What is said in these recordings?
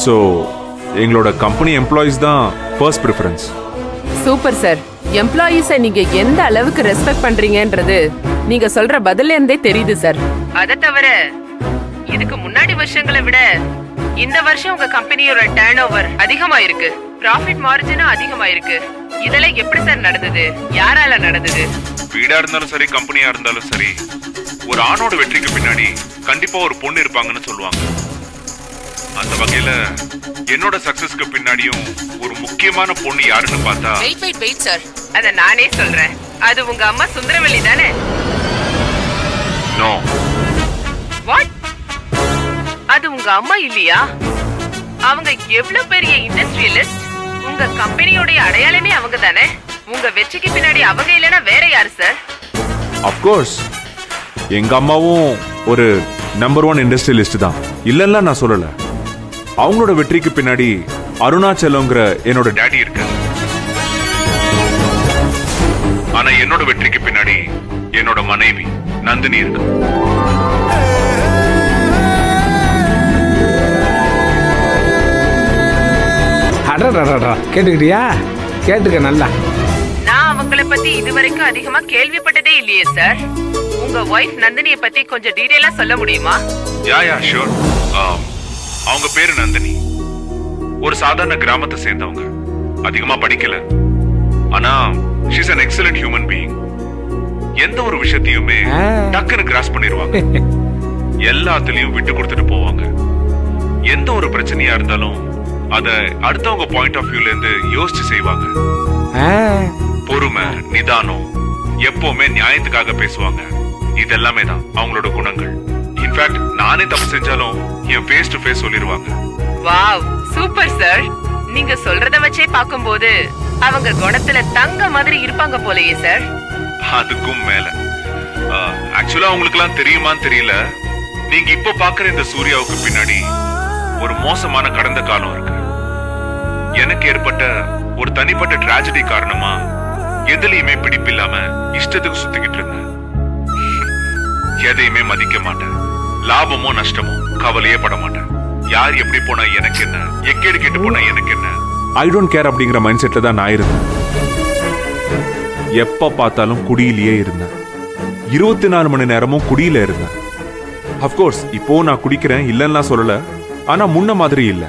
So எங்களோட company employees தான் first preference. Super sir. எம்ப்ளாயீஸை நீங்க எந்த அளவுக்கு ரெஸ்பெக்ட் பண்றீங்கன்றது நீங்க சொல்ற பதில இருந்தே தெரியுது சார். அதை தவிர இதுக்கு முன்னாடி வருஷங்களை விட இந்த வருஷம் உங்க கம்பெனியோட டர்ன் ஓவர் அதிகமா இருக்கு, ப்ராஃபிட் மார்ஜினும் அதிகமா இருக்கு. இதெல்லாம் எப்படி சார் நடந்தது? யாரால நடந்தது? வீடா இருந்தாலும் சரி, கம்பெனியா இருந்தாலும் சரி, ஒரு ஆணோட வெற்றிக்கு பின்னாடி கண்டிப்பா ஒரு பொண்ணு இருப்பாங்கன்னு சொல்லுவாங்க. அந்த வகையில என்னோட சக்சஸ்க்கு பின்னாடியும் ஒரு முக்கியமான பொண்ணு யாருன்னு பார்த்தா வெயிட் சார், அத நானே சொல்றேன். அது உங்க அம்மா சுந்தரவல்லி தானே? நோ. வாட்? அது உங்க அம்மா இல்லையா? அவங்க எவ்வளவு பெரிய இண்டஸ்ட்ரியலிஸ்ட். உங்க கம்பெனியோட அடையாளமே அவங்க தானே. உங்க வெற்றிக்கு பின்னாடி அவங்க இல்லனா வேற யாரு சார்? ஆஃப் கோர்ஸ் எங்க அம்மாவும் ஒரு நம்பர் 1 இண்டஸ்ட்ரியலிஸ்ட் தான், இல்லன்னா நான் சொல்லல. அவங்களோட வெற்றிக்கு பின்னாடி அருணாச்சலங்கிற என்னோட டாடி இருக்கு. ஆனா என்னோட வெற்றிக்கு பின்னாடி என்னோட மனைவி நந்தினி இருக்கு. கேட்டுக்கிட்டியா? கேட்டுக்க நல்லா. நான் அவங்கள பத்தி இதுவரைக்கும் அதிகமா கேள்விப்பட்டதே இல்லையே சார். உங்க வைஃப் நந்தினியை பத்தி கொஞ்சம் டீடைலா சொல்ல முடியுமா? Yeah sure. அவங்க பேரு நந்தினி. ஒரு சாதாரண கிராமத்தை சேர்ந்தவங்க. அதிகமா படிக்கல, ஆனா she's an excellent human being. எந்த ஒரு விஷயத்தையுமே டக்குன்னு கிராஸ் பண்ணிடுவாங்க. எல்லாத்துலயும் விட்டு கொடுத்துட்டு போவாங்க. எந்த ஒரு பிரச்சனையா இருந்தாலும் அத அடுத்தவங்க பாயிண்ட் ஆஃப் வியூல இருந்து யோசிச்சு செய்வாங்க. பொறுமை, நிதானம், எப்பவுமே நியாயத்துக்காக பேசுவாங்க. இதெல்லாமே தான் அவங்களோட குணங்கள். இன்ஃபேக்ட் நானே தப்பு செஞ்சாலும் என் ஃபேஸ் டு ஃபேஸ் சொல்லிடுவாங்க. Wow, super sir. நீங்க சொல்றத வச்சே பாக்கும்போது அவங்க குணத்துல தங்க மாதிரி இருப்பாங்க போலயே சார். அதுக்கும் மேல ஆக்சுவலா உங்களுக்கு எல்லாம் தெரியுமான்னு தெரியல, நீங்க இப்ப பாக்குற இந்த சூர்யாவுக்கு பின்னாடி ஒரு மோசமான கடந்த காலம் இருக்கு. எனக்கு ஏற்பட்ட ஒரு தனிப்பட்ட டிராஜடி காரணமா எதுலயுமே பிடிப்பில்லாம இஷ்டத்துக்கு சுத்திக்கிட்டு இருந்தேன். எதையுமே மதிக்க மாட்டேன். லாபமோ நஷ்டமோ கவலையே பட மாட்டேன். யார் எப்படி போனா எனக்கு என்ன, எக்கேடு கேட்டு போனா எனக்கு என்ன, ஐ டோன்ட் கேர் அப்படிங்கிற மைண்ட் செட்ல தான் நான் இருந்தேன். எப்ப பார்த்தாலும் குடியிலேயே இருந்தேன். 24 மணி நேரமும் குடியில இருந்தேன். அப்கோர்ஸ் இப்போ நான் குடிக்கிறேன், இல்லன்னா சொல்லல. ஆனா முன்ன மாதிரி இல்ல.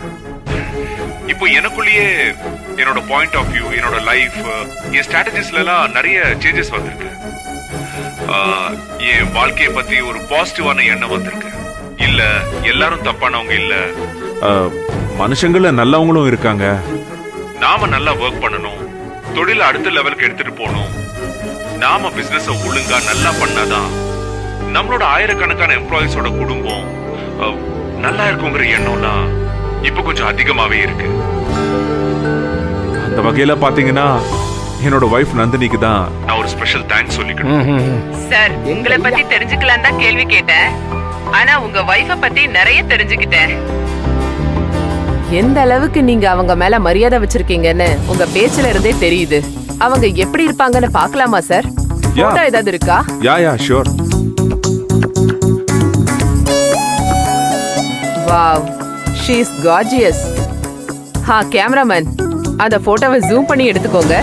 இப்போ எனக்குள்ளேயே என்னோட பாயிண்ட் ஆஃப் வியூ, என்னோட லைஃப், என் ஸ்ட்ராட்டஜிஸ்ல எல்லாம் நிறைய சேஞ்சஸ் வந்திருக்கு. என் வாழ்க்கையை பத்தி ஒரு பாசிட்டிவான எண்ணம் வந்திருக்கு. இல்ல எல்லாரும் தப்பானவங்க இல்ல, மனுஷங்கள நல்லவங்களும் இருக்காங்க. நாம நல்லா ஒர்க் பண்ணணும், தொழில அடுத்த லெவலுக்கு எடுத்துட்டு போகணும். நாம பிசினஸ் ஒழுங்கா நல்லா பண்ணாதான் நம்மளோட ஆயிரக்கணக்கான எம்ப்ளாயிஸோட குடும்பம் நல்லா இருக்குங்கிற எண்ணம்னா இப்ப கொஞ்சம் அதிகமாவே இருக்கு. அந்த வகையில பாத்தீங்கன்னா என்னோட வைஃப் நந்தினிக்கு தான் நான் ஒரு ஸ்பெஷல் தேங்க்ஸ் சொல்லிக்கணும். சார், உங்களை பத்தி தெரிஞ்சுக்கலாம் தான் கேள்வி கேட்டேன். ஆனா உங்க வைஃப பத்தி நிறைய தெரிஞ்சுக்கிட்டேன். எந்த அளவுக்கு நீங்க அவங்க மேல மரியாதை வச்சிருக்கீங்கன்னு உங்க பேச்சுல இருந்தே தெரியுது. அவங்க எப்படி இருப்பாங்கன்னு பார்க்கலாமா சார்? போட்டோ ஏதாவது இருக்கா? Yeah sure. Wow, she is gorgeous. Cameraman, அந்த போட்டோவை ஜூம் பண்ணி எடுத்துக்கோங்க.